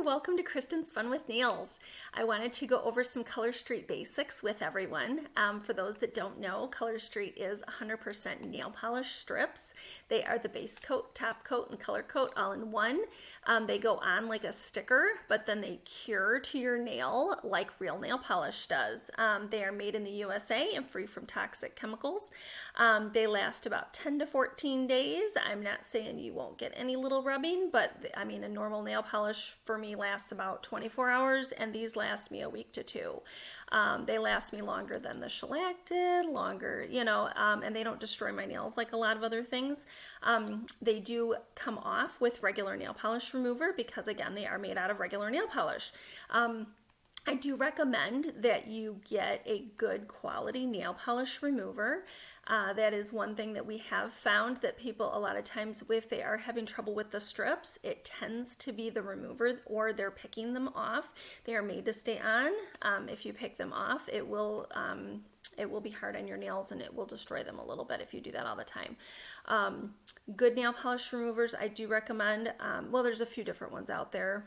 welcome to Kristin's Fun with Nails. I wanted to go over some Color Street basics with everyone. For those that don't know, Color Street is 100% nail polish strips. They are the base coat, top coat, and color coat all in one. They go on like a sticker, but then they cure to your nail like real nail polish does. They are made in the USA and free from toxic chemicals. They last about 10 to 14 days. I'm not saying you won't get any little rubbing, but I mean a normal nail polish for me lasts about 24 hours, and these last me a week to two. They last me longer than the shellac did, and they don't destroy my nails like a lot of other things. They do come off with regular nail polish remover because, again, they are made out of regular nail polish. I do recommend that you get a good quality nail polish remover. That is one thing that we have found, that people a lot of times, if they are having trouble with the strips, it tends to be the remover, or they're picking them off. They are made to stay on. If you pick them off, it will be hard on your nails and it will destroy them a little bit if you do that all the time. Good nail polish removers I do recommend. There's a few different ones out there.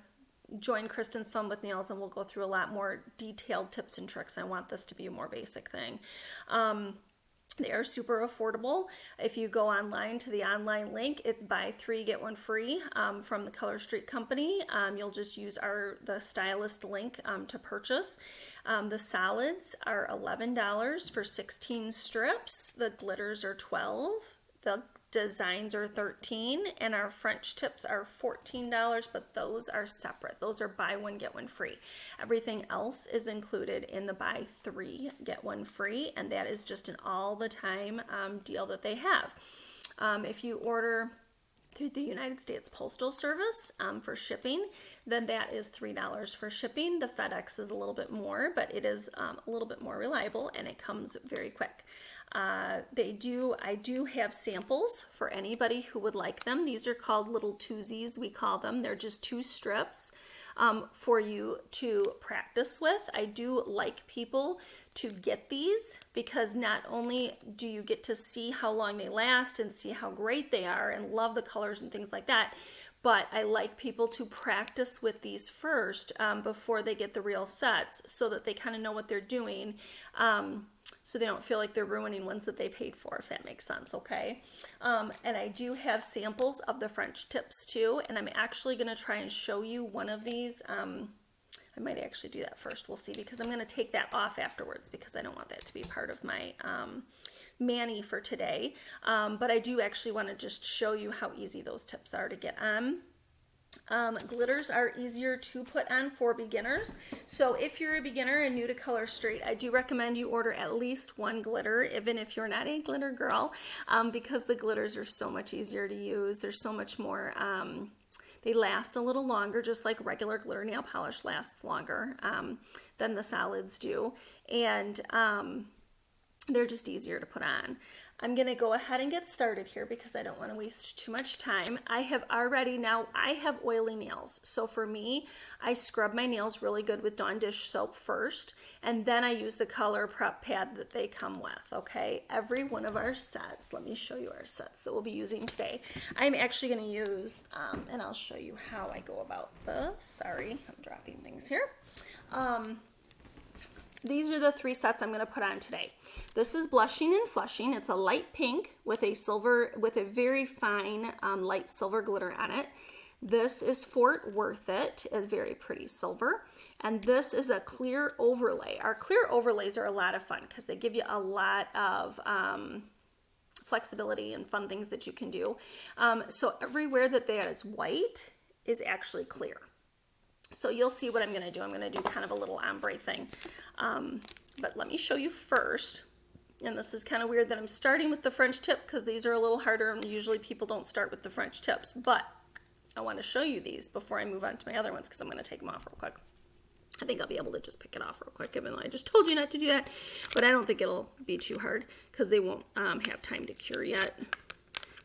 Join Kristin's Fun with Nails and we'll go through a lot more detailed tips and tricks. I want this to be a more basic thing. They are super affordable. If you go online to the online link, it's buy 3 get 1 free from the Color Street company. You'll just use the stylist link to purchase. The solids are $11 for 16 strips. The glitters are $12. The designs are $13, and our French tips are $14, but those are separate. Those are buy 1 get 1 free. Everything else is included in the buy 3 get 1 free, and that is just an all the time deal that they have. If you order through the United States Postal Service for shipping, then that is $3 for shipping. The FedEx is a little bit more, but it is a little bit more reliable and it comes very quick. I do have samples for anybody who would like them. These are called little twosies, we call them. They're just 2 strips for you to practice with. I do like people to get these because not only do you get to see how long they last and see how great they are and love the colors and things like that, but I like people to practice with these first before they get the real sets, so that they kind of know what they're doing. So they don't feel like they're ruining ones that they paid for, if that makes sense, okay? And I do have samples of the French tips too, and I'm actually going to try and show you one of these. I might actually do that first, we'll see, because I'm going to take that off afterwards because I don't want that to be part of my mani for today. But I do actually want to just show you how easy those tips are to get on. Glitters are easier to put on for beginners. So if you're a beginner and new to Color Street, I do recommend you order at least 1 glitter, even if you're not a glitter girl, because the glitters are so much easier to use. They're so much more, they last a little longer, just like regular glitter nail polish lasts longer than the solids do. And they're just easier to put on. I'm going to go ahead and get started here because I don't want to waste too much time. I have oily nails. So for me, I scrub my nails really good with Dawn dish soap first, and then I use the color prep pad that they come with, okay? Every one of our sets, let me show you our sets that we'll be using today. I'm actually going to use, and I'll show you how I go about this. Sorry, I'm dropping things here. These are the 3 sets I'm going to put on today. This is Blushing and Flushing. It's a light pink with a very fine light silver glitter on it. This is Fort Worth It, a very pretty silver. And this is a clear overlay. Our clear overlays are a lot of fun because they give you a lot of flexibility and fun things that you can do. So everywhere that is white is actually clear. So you'll see what I'm going to do. I'm going to do kind of a little ombre thing. But let me show you first. And this is kind of weird that I'm starting with the French tip because these are a little harder and usually people don't start with the French tips. But I want to show you these before I move on to my other ones because I'm going to take them off real quick. I think I'll be able to just pick it off real quick, even though I just told you not to do that. But I don't think it'll be too hard because they won't have time to cure yet.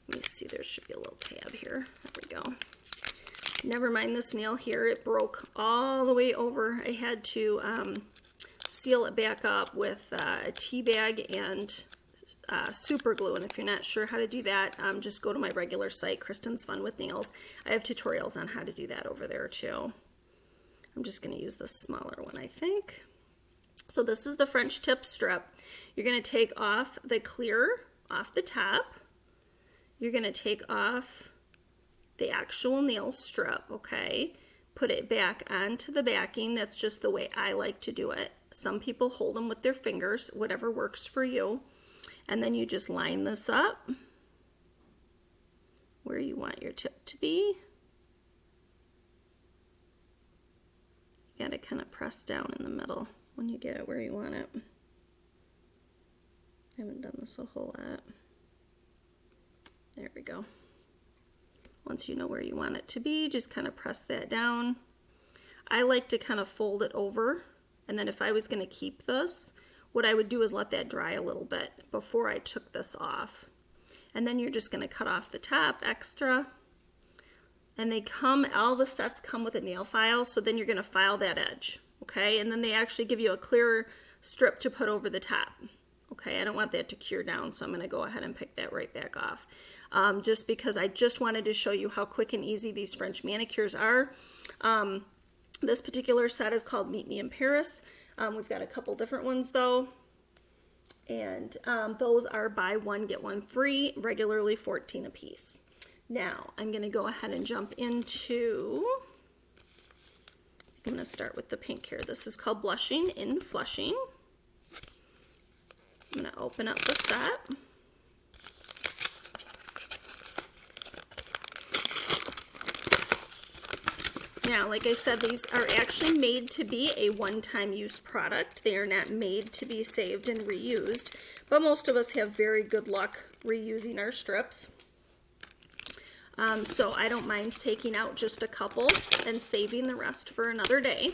Let me see, there should be a little tab here. There we go. Never mind this nail here. It broke all the way over. I had to seal it back up with a tea bag and super glue. And if you're not sure how to do that, just go to my regular site, Kristin's Fun with Nails. I have tutorials on how to do that over there too. I'm just going to use the smaller one, I think. So this is the French tip strip. You're going to take off the clear off the top. You're going to take off the actual nail strip, okay? Put it back onto the backing. That's just the way I like to do it. Some people hold them with their fingers, whatever works for you. And then you just line this up where you want your tip to be. You gotta kind of press down in the middle when you get it where you want it. I haven't done this a whole lot. There we go. Once you know where you want it to be, just kind of press that down. I like to kind of fold it over, and then if I was going to keep this, what I would do is let that dry a little bit before I took this off. And then you're just going to cut off the top extra. And they come, all the sets come with a nail file, so then you're going to file that edge, okay? And then they actually give you a clear strip to put over the top. Okay, I don't want that to cure down, so I'm going to go ahead and pick that right back off. Just because I just wanted to show you how quick and easy these French manicures are. This particular set is called Meet Me in Paris. We've got a couple different ones though. And those are buy one, get one free, regularly $14 a piece. Now, I'm going to go ahead and jump into, I'm going to start with the pink here. This is called Blushing in Flushing. I'm going to open up the set. Now, like I said, these are actually made to be a one-time use product. They are not made to be saved and reused, but most of us have very good luck reusing our strips. So I don't mind taking out just a couple and saving the rest for another day.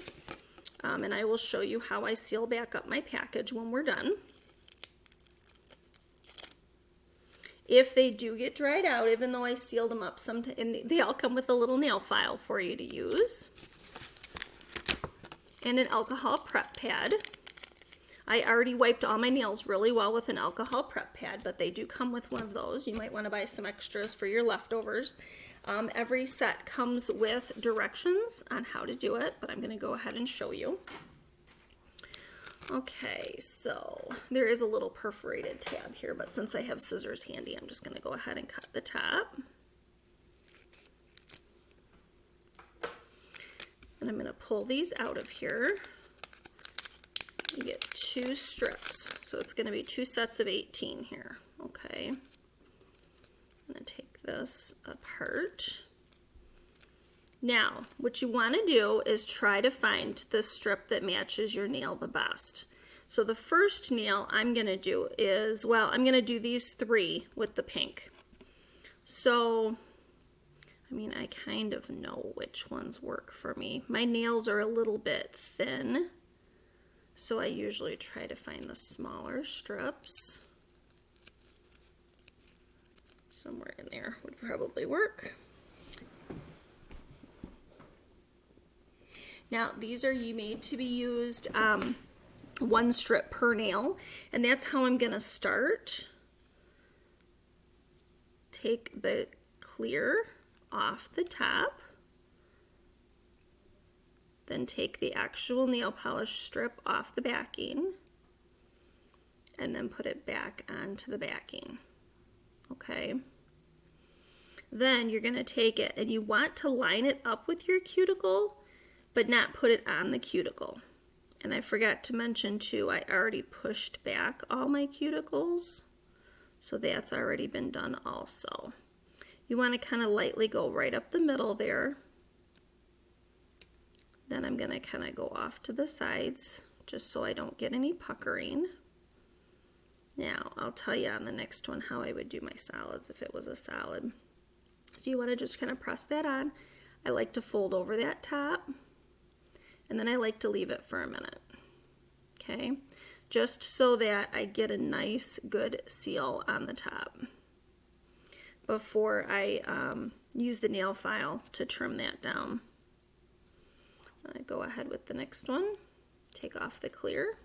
And I will show you how I seal back up my package when we're done. If they do get dried out, even though I sealed them up, and they all come with a little nail file for you to use. And an alcohol prep pad. I already wiped all my nails really well with an alcohol prep pad, but they do come with one of those. You might want to buy some extras for your leftovers. Every set comes with directions on how to do it, but I'm going to go ahead and show you. Okay, so there is a little perforated tab here, but since I have scissors handy, I'm just going to go ahead and cut the top. And I'm going to pull these out of here. You get 2 strips, so it's going to be 2 sets of 18 here. Okay, I'm going to take this apart. Now, what you want to do is try to find the strip that matches your nail the best. So the first nail I'm going to do is, well, I'm going to do these 3 with the pink. So, I mean, I kind of know which ones work for me. My nails are a little bit thin, so I usually try to find the smaller strips. Somewhere in there would probably work. Now, these are made to be used 1 strip per nail, and that's how I'm going to start. Take the clear off the top, then take the actual nail polish strip off the backing, and then put it back onto the backing. Okay. Then you're going to take it, and you want to line it up with your cuticle, but not put it on the cuticle. And I forgot to mention too, I already pushed back all my cuticles, so that's already been done also. You want to kind of lightly go right up the middle there. Then I'm going to kind of go off to the sides, just so I don't get any puckering. Now, I'll tell you on the next one how I would do my solids if it was a solid. So you want to just kind of press that on. I like to fold over that top, and then I like to leave it for a minute, okay? Just so that I get a nice, good seal on the top before I use the nail file to trim that down. I go ahead with the next one, take off the clear,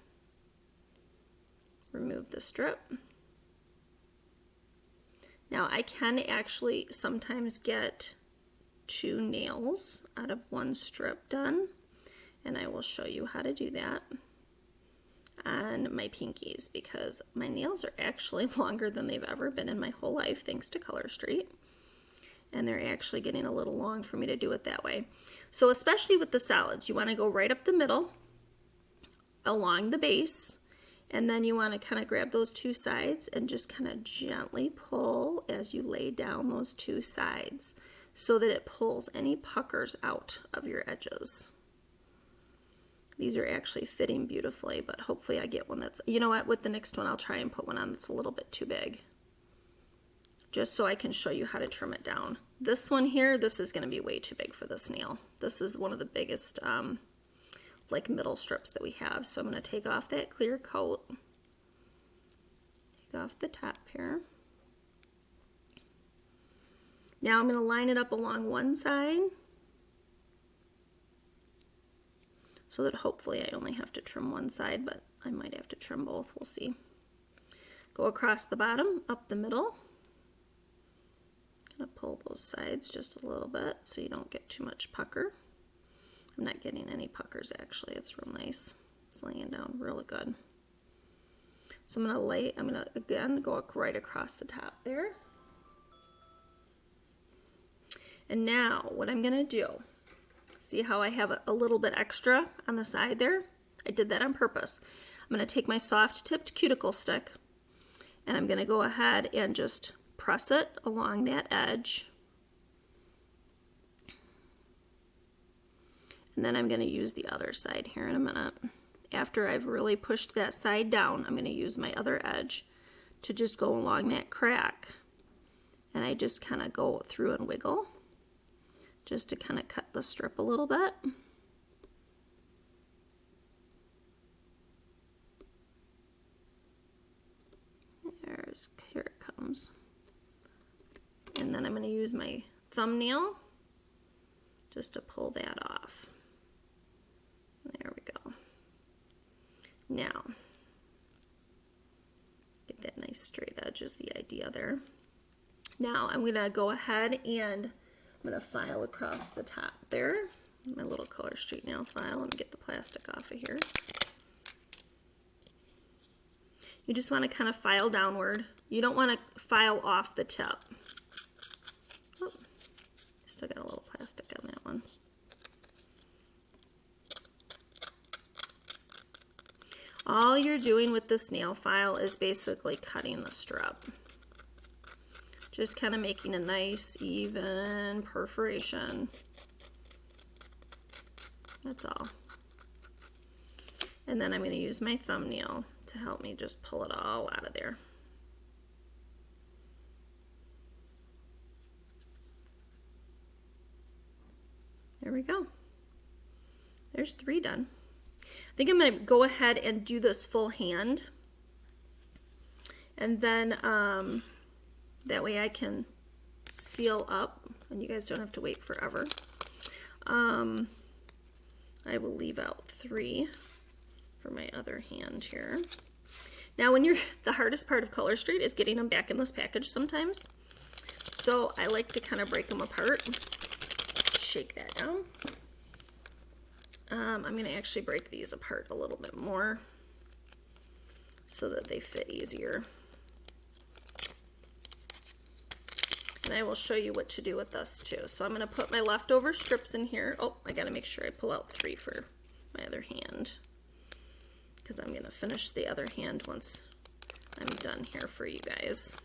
remove the strip. Now I can actually sometimes get 2 nails out of 1 strip done. And I will show you how to do that on my pinkies because my nails are actually longer than they've ever been in my whole life thanks to Color Street. And they're actually getting a little long for me to do it that way. So especially with the solids, you want to go right up the middle along the base, and then you want to kind of grab those two sides and just kind of gently pull as you lay down those two sides so that it pulls any puckers out of your edges. These are actually fitting beautifully, but hopefully I get one that's, you know what, with the next one I'll try and put one on that's a little bit too big, just so I can show you how to trim it down. This one here, this is going to be way too big for this nail. This is one of the biggest like middle strips that we have. So I'm going to take off that clear coat, take off the top here. Now I'm going to line it up along one side so that hopefully I only have to trim one side, but I might have to trim both. We'll see. Go across the bottom, up the middle. Gonna pull those sides just a little bit so you don't get too much pucker. I'm not getting any puckers actually. It's real nice. It's laying down really good. So I'm gonna again go right across the top there. And now what I'm gonna do, see how I have a little bit extra on the side there? I did that on purpose. I'm gonna take my soft tipped cuticle stick and I'm gonna go ahead and just press it along that edge. And then I'm going to use the other side here in a minute. After I've really pushed that side down, I'm going to use my other edge to just go along that crack. And I just kind of go through and wiggle just to kind of cut the strip a little bit. Here it comes. And then I'm going to use my thumbnail just to pull that off. There we go. Now, get that nice straight edge is the idea there. Now I'm going to go ahead and I'm going to file across the top there. My little Color Street nail file. Let me get the plastic off of here. You just want to kind of file downward. You don't want to file off the tip. Oh, still got a little plastic on that one. All you're doing with this nail file is basically cutting the strip. Just kind of making a nice, even perforation. That's all. And then I'm going to use my thumbnail to help me just pull it all out of there. There we go. There's 3 done. I think I'm going to go ahead and do this full hand. And then that way I can seal up and you guys don't have to wait forever. I will leave out 3 for my other hand here. Now the hardest part of Color Street is getting them back in this package sometimes. So I like to kind of break them apart. Shake that down. I'm going to actually break these apart a little bit more so that they fit easier. And I will show you what to do with this too. So I'm going to put my leftover strips in here. Oh, I got to make sure I pull out 3 for my other hand, because I'm going to finish the other hand once I'm done here for you guys.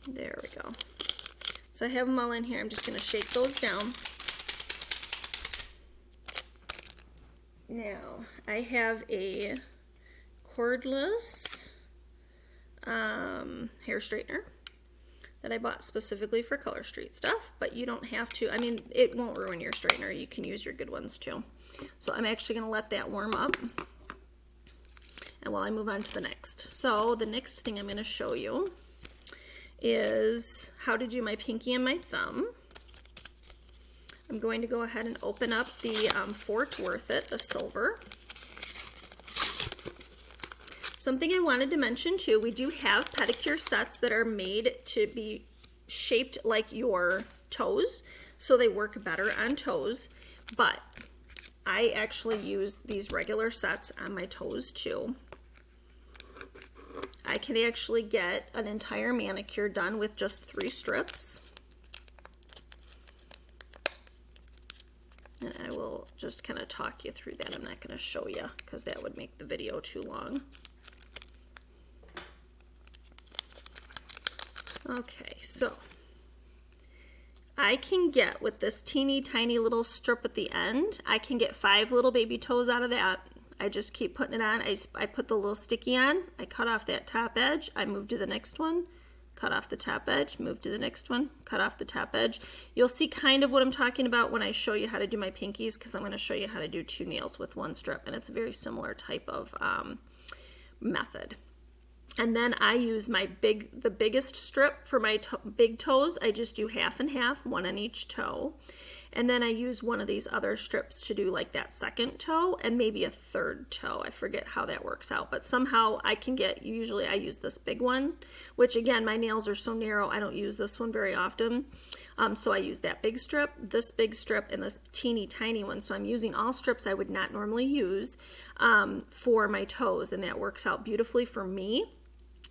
There we go. So I have them all in here. I'm just going to shake those down. Now, I have a cordless hair straightener that I bought specifically for Color Street stuff, but you don't have to. I mean, it won't ruin your straightener. You can use your good ones too. So I'm actually going to let that warm up, and while I move on to the next. So the next thing I'm going to show you is how to do my pinky and my thumb. I'm going to go ahead and open up the Fort Worth It, the silver. Something I wanted to mention too, we do have pedicure sets that are made to be shaped like your toes, so they work better on toes, but I actually use these regular sets on my toes too. I can actually get an entire manicure done with just 3 strips. And I will just kind of talk you through that. I'm not going to show you because that would make the video too long. Okay, so I can get, with this teeny tiny little strip at the end, I can get 5 little baby toes out of that. I just keep putting it on. I put the little sticky on, I cut off that top edge, I move to the next one, cut off the top edge, move to the next one, cut off the top edge. You'll see kind of what I'm talking about when I show you how to do my pinkies, because I'm going to show you how to do 2 nails with 1 strip, and it's a very similar type of method. And then I use the biggest strip for my big toes. I just do half and half, 1 on each toe. And then I use one of these other strips to do like that second toe and maybe a third toe. I forget how that works out, but somehow I can get, usually I use this big one, which again, my nails are so narrow, I don't use this one very often. So I use that big strip, this big strip, and this teeny tiny one. So I'm using all strips I would not normally use for my toes, and that works out beautifully for me.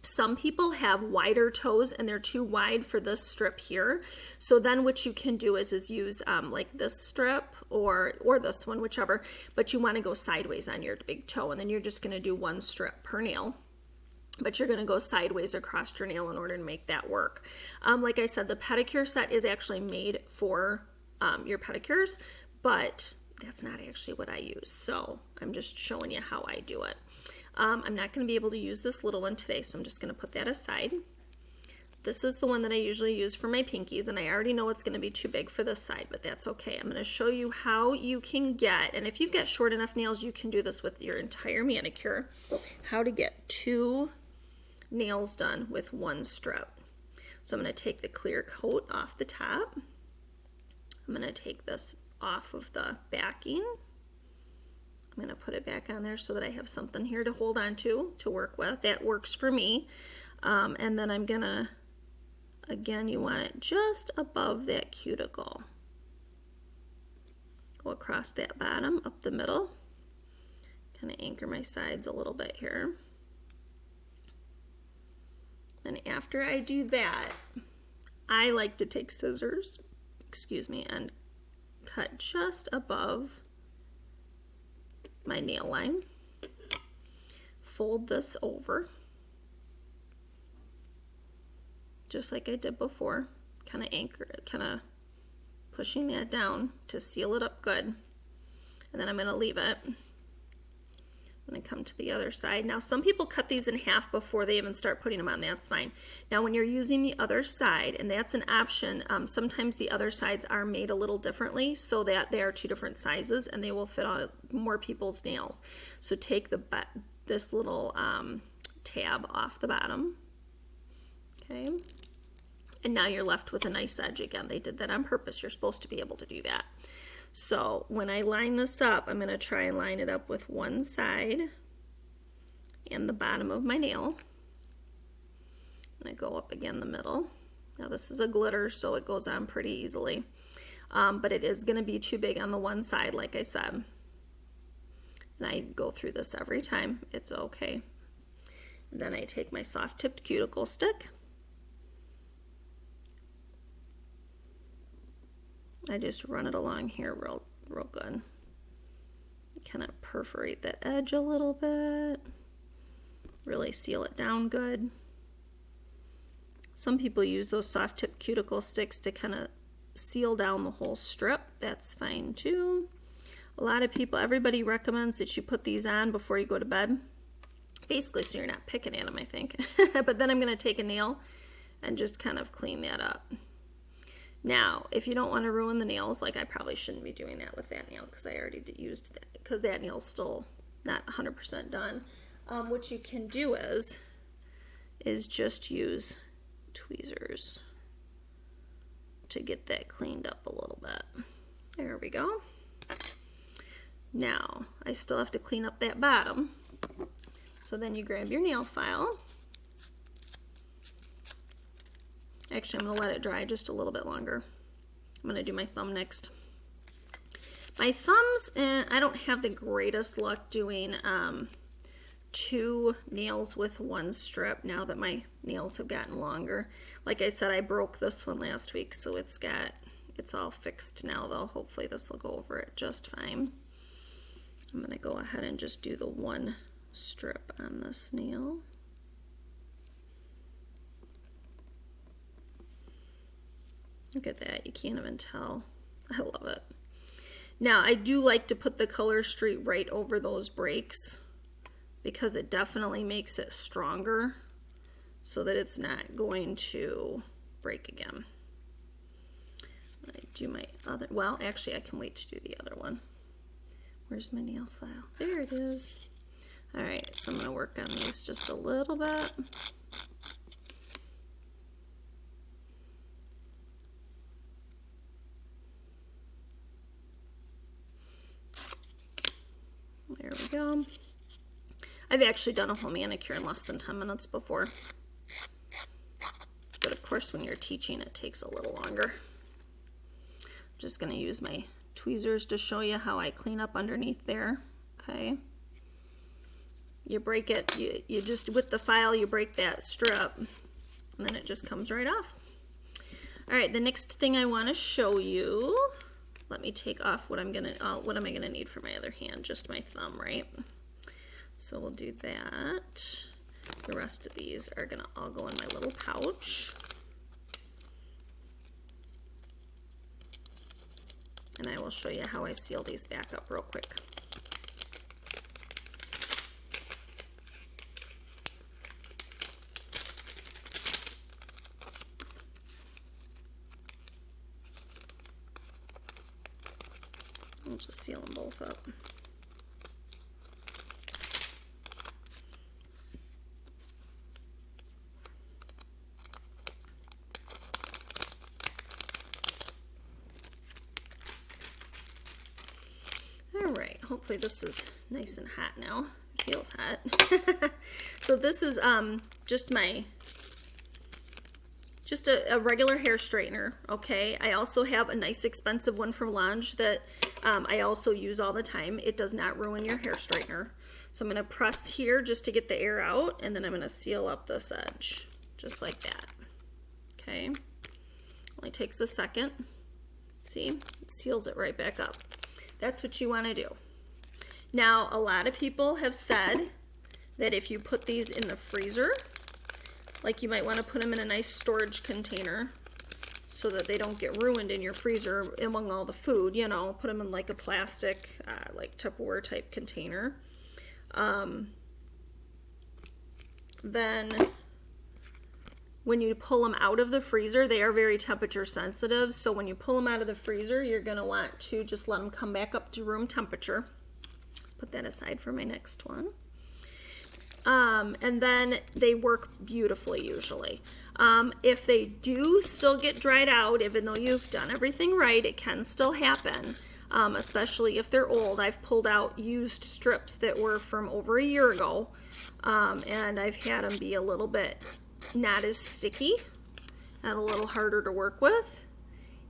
Some people have wider toes and they're too wide for this strip here. So then what you can do is use like this strip or this one, whichever, but you want to go sideways on your big toe, and then you're just going to do 1 strip per nail. But you're going to go sideways across your nail in order to make that work. Like I said, the pedicure set is actually made for your pedicures, but that's not actually what I use. So I'm just showing you how I do it. I'm not going to be able to use this little one today, so I'm just going to put that aside. This is the one that I usually use for my pinkies, and I already know it's going to be too big for this side, but that's okay. I'm going to show you how you can get, and if you've got short enough nails, you can do this with your entire manicure, how to get 2 nails done with 1 strip. So I'm going to take the clear coat off the top. I'm going to take this off of the backing. I'm going to put it back on there so that I have something here to hold on to work with. That works for me. And then I'm going to, again, you want it just above that cuticle. Go across that bottom, up the middle. Kind of anchor my sides a little bit here. And after I do that, I like to take scissors, and cut just above my nail line. Fold this over just like I did before, kind of anchor it, kind of pushing that down to seal it up good. And then I'm going to leave it. I'm going to come to the other side. Now some people cut these in half before they even start putting them on. That's fine. Now when you're using the other side, and that's an option, sometimes the other sides are made a little differently so that they are 2 different sizes and they will fit on more people's nails. So take this little tab off the bottom. Okay. And now you're left with a nice edge again. They did that on purpose. You're supposed to be able to do that. So when I line this up, I'm going to try and line it up with one side and the bottom of my nail. And I go up again the middle. Now this is a glitter, so it goes on pretty easily. But it is going to be too big on the one side, like I said. And I go through this every time. It's okay. And then I take my soft-tipped cuticle stick. I just run it along here real good. Kind of perforate that edge a little bit. Really seal it down good. Some people use those soft-tipped cuticle sticks to kind of seal down the whole strip. That's fine too. A lot of people, everybody recommends that you put these on before you go to bed. Basically so you're not picking at them, I think. But then I'm going to take a nail and just kind of clean that up. Now, if you don't want to ruin the nails, like I probably shouldn't be doing that with that nail because I already used that, because that nail's still not 100% done. What you can do is just use tweezers to get that cleaned up a little bit. There we go. Now, I still have to clean up that bottom. So then you grab your nail file. Actually, I'm going to let it dry just a little bit longer. I'm going to do my thumb next. My thumbs, I don't have the greatest luck doing 2 nails with 1 strip now that my nails have gotten longer. Like I said, I broke this one last week, so it's all fixed now though. Hopefully this will go over it just fine. I'm going to go ahead and just do the 1 strip on this nail. Look at that, you can't even tell. I love it. Now, I do like to put the color street right over those breaks because it definitely makes it stronger so that it's not going to break again. I do my other, well, actually I can wait to do the other one. Where's my nail file? There it is. All right, so I'm going to work on these just a little bit. There we go. I've actually done a whole manicure in less than 10 minutes before. But of course, when you're teaching, it takes a little longer. I'm just going to use my tweezers to show you how I clean up underneath there. Okay. You break it, you just, with the file, you break that strip, and then it just comes right off. All right, the next thing I want to show you, let me take off what am I gonna need for my other hand? Just my thumb, right? So we'll do that. The rest of these are gonna all go in my little pouch. And I will show you how I seal these back up real quick. I'll just seal them both up. All right, hopefully this is nice and hot now. It feels hot. So this is just a regular hair straightener, okay? I also have a nice expensive one from Lange that I also use all the time. It does not ruin your hair straightener. So I'm going to press here just to get the air out, and then I'm going to seal up this edge, just like that. Okay? Only takes a second. See? It seals it right back up. That's what you want to do. Now, a lot of people have said that if you put these in the freezer, like you might want to put them in a nice storage container so that they don't get ruined in your freezer among all the food, you know, put them in like a plastic, like Tupperware type container. Then when you pull them out of the freezer, they are very temperature sensitive. So when you pull them out of the freezer, you're going to want to just let them come back up to room temperature. Let's put that aside for my next one. And then they work beautifully usually. If they do still get dried out, even though you've done everything right, it can still happen, especially if they're old. I've pulled out used strips that were from over a year ago, and I've had them be a little bit not as sticky and a little harder to work with.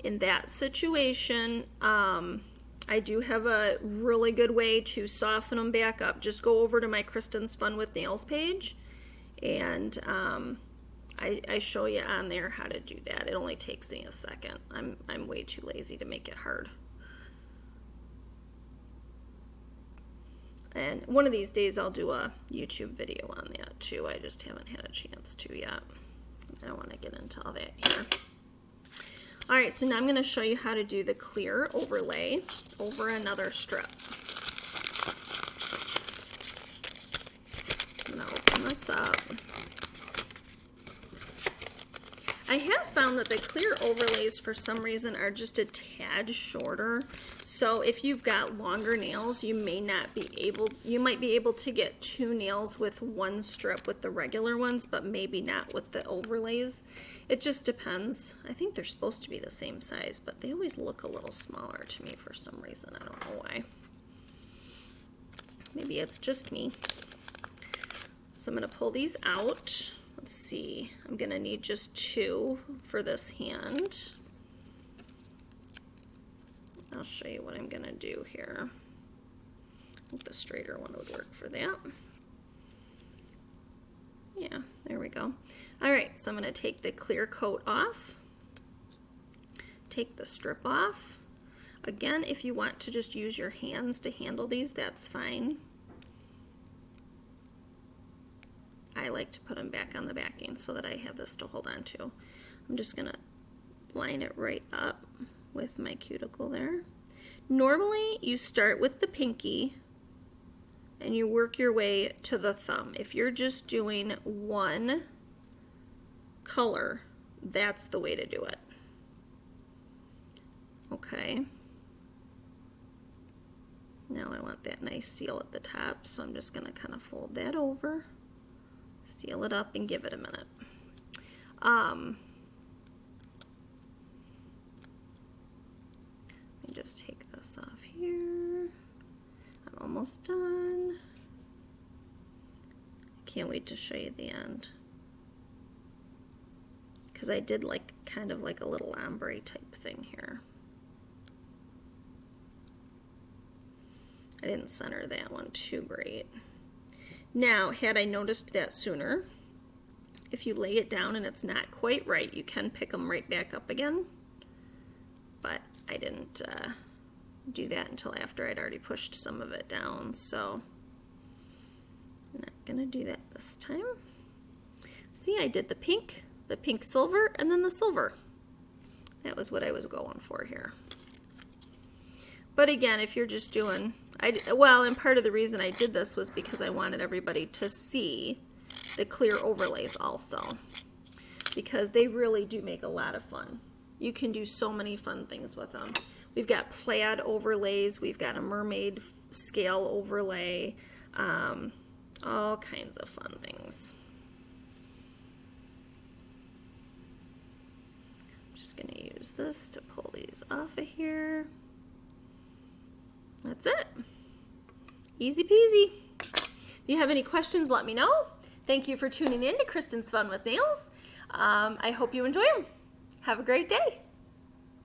In that situation, I do have a really good way to soften them back up. Just go over to my Kristin's Fun with Nails page, and I show you on there how to do that. It only takes me a second. I'm way too lazy to make it hard. And one of these days I'll do a YouTube video on that too. I just haven't had a chance to yet. I don't want to get into all that here. All right, so now I'm going to show you how to do the clear overlay over another strip. I'm going to open this up. I have found that the clear overlays for some reason are just a tad shorter. So if you've got longer nails, you might be able to get 2 nails with 1 strip with the regular ones, but maybe not with the overlays. It just depends. I think they're supposed to be the same size, but they always look a little smaller to me for some reason. I don't know why. Maybe it's just me. So I'm going to pull these out. Let's see, I'm going to need just 2 for this hand. I'll show you what I'm going to do here. I think the straighter one would work for that. Yeah, there we go. All right, so I'm going to take the clear coat off, take the strip off. Again, if you want to just use your hands to handle these, that's fine. I like to put them back on the backing so that I have this to hold on to. I'm just going to line it right up with my cuticle there. Normally, you start with the pinky and you work your way to the thumb. If you're just doing one color, that's the way to do it. Okay. Now I want that nice seal at the top, so I'm just going to kind of fold that over, seal it up, and give it a minute. Let me just take this off here. I'm almost done. I can't wait to show you the end, because I did like kind of like a little ombre type thing here. I didn't center that one too great. Now, had I noticed that sooner, if you lay it down and it's not quite right, you can pick them right back up again. But I didn't do that until after I'd already pushed some of it down, so I'm not gonna do that this time. See, I did the pink silver, and then the silver. That was what I was going for here. But again, if you're just doing, and part of the reason I did this was because I wanted everybody to see the clear overlays also, because they really do make a lot of fun. You can do so many fun things with them. We've got plaid overlays, we've got a mermaid scale overlay, all kinds of fun things. I'm just going to use this to pull these off of here. That's it. Easy peasy. If you have any questions, let me know. Thank you for tuning in to Kristin's Fun with Nails. I hope you enjoy them. Have a great day.